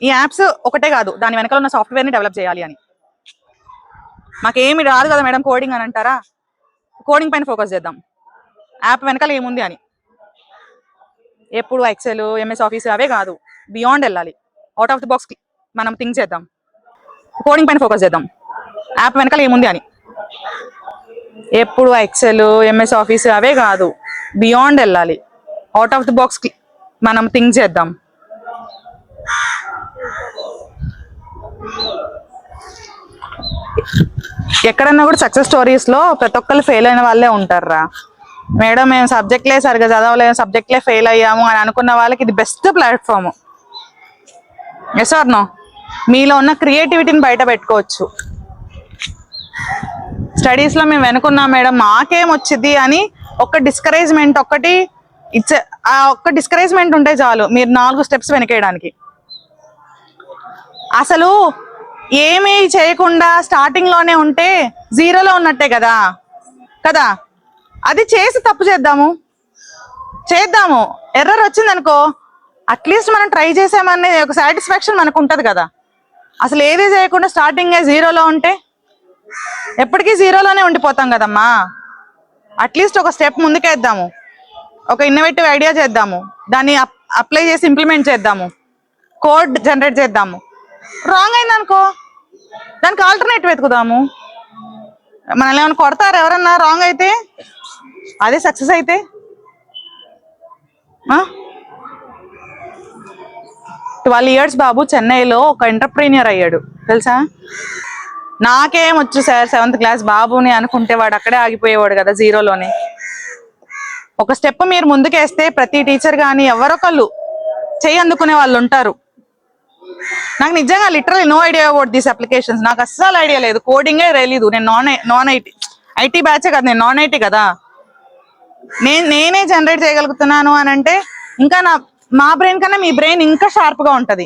ఈ యాప్స్ ఒకటే కాదు, దాని వెనకాల ఉన్న సాఫ్ట్వేర్ ని డెవలప్ చేయాలి అని. మాకేమి రాదు కదా మేడం కోడింగ్ అని అంటారా, కోడింగ్ పైన ఫోకస్ చేద్దాం, యాప్ వెనకాల ఏముంది అని. ఎప్పుడు ఎక్సెల్, ఎంఎస్ ఆఫీస్ అవే కాదు, బియాండ్ వెళ్ళాలి, అవుట్ ఆఫ్ ది బాక్స్ మనం థింక్ చేద్దాం, కోడింగ్ పైన ఫోకస్ చేద్దాం, యాప్ వెనకాల ఏముంది అని. ఎప్పుడు ఎక్సెల్, ఎంఎస్ ఆఫీస్ అవే కాదు, బియాండ్ వెళ్ళాలి, అవుట్ ఆఫ్ ది బాక్స్ మనం థింక్ చేద్దాం. ఎక్కడన్నా కూడా సక్సెస్ స్టోరీస్ లో ప్రతి ఒక్కరు ఫెయిల్ అయిన వాళ్ళే ఉంటారా మేడం. మేము సబ్జెక్ట్లే సరిగ్గా చదవలేము, సబ్జెక్ట్లే ఫెయిల్ అయ్యాము అని అనుకున్న వాళ్ళకి ఇది best platform. Yes or no? మీలో ఉన్న క్రియేటివిటీని బయట పెట్టుకోవచ్చు. స్టడీస్ లో మేము వెనుకున్నాం మేడం, మాకేం వచ్చింది అని ఒక్క డిస్కరేజ్మెంట్ ఒక్కటి ఆ ఒక్క డిస్కరేజ్మెంట్ ఉంటే చాలు మీరు 4 స్టెప్స్ వెనకేయడానికి. అసలు ఏమీ చేయకుండా స్టార్టింగ్ లోనే ఉంటే జీరోలో ఉన్నట్టే కదా కదా. అది చేసి తప్పు చేద్దాము, ఎర్రర్ వచ్చింది అనుకో, అట్లీస్ట్ మనం ట్రై చేసామనే ఒక సాటిస్ఫాక్షన్ మనకు ఉంటది కదా. అసలు ఏది చేయకుండా స్టార్టింగ్ జీరోలో ఉంటే ఎప్పటికీ జీరోలోనే ఉండిపోతాం కదమ్మా. అట్లీస్ట్ ఒక స్టెప్ ముందుకేద్దాము, ఒక ఇన్నోవేటివ్ ఐడియా చేద్దాము, దాన్ని అప్లై చేసి ఇంప్లిమెంట్ చేద్దాము, కోడ్ జనరేట్ చేద్దాము. రాంగ్ అయిందనుకో దానికి ఆల్టర్నేటివ్ వెతుకుదాము. మనల్ని ఏమైనా కొడతారు ఎవరన్నా రాంగ్ అయితే? అదే సక్సెస్ అయితే 12 years బాబు చెన్నైలో ఒక ఎంటర్ప్రీనియర్ అయ్యాడు తెలుసా. నాకేమొచ్చు సార్ 7th క్లాస్ బాబుని అనుకుంటే వాడు అక్కడే ఆగిపోయేవాడు కదా, జీరోలోనే. ఒక స్టెప్ మీరు ముందుకేస్తే ప్రతి టీచర్ కానీ ఎవరొకళ్ళు చెయ్యి అందుకునే వాళ్ళు ఉంటారు. నాకు నిజంగా literally no idea about these applications. నాకు అస్సలు ఐడియా లేదు, కోడింగే తెలీదు. నేను నాన్ ఐటీ బ్యాచే కదా, నేను నాన్ ఐటీ కదా. నేనే జనరేట్ చేయగలుగుతున్నాను అని అంటే ఇంకా మా బ్రెయిన్ కన్నా మీ బ్రెయిన్ ఇంకా షార్ప్ గా ఉంటది.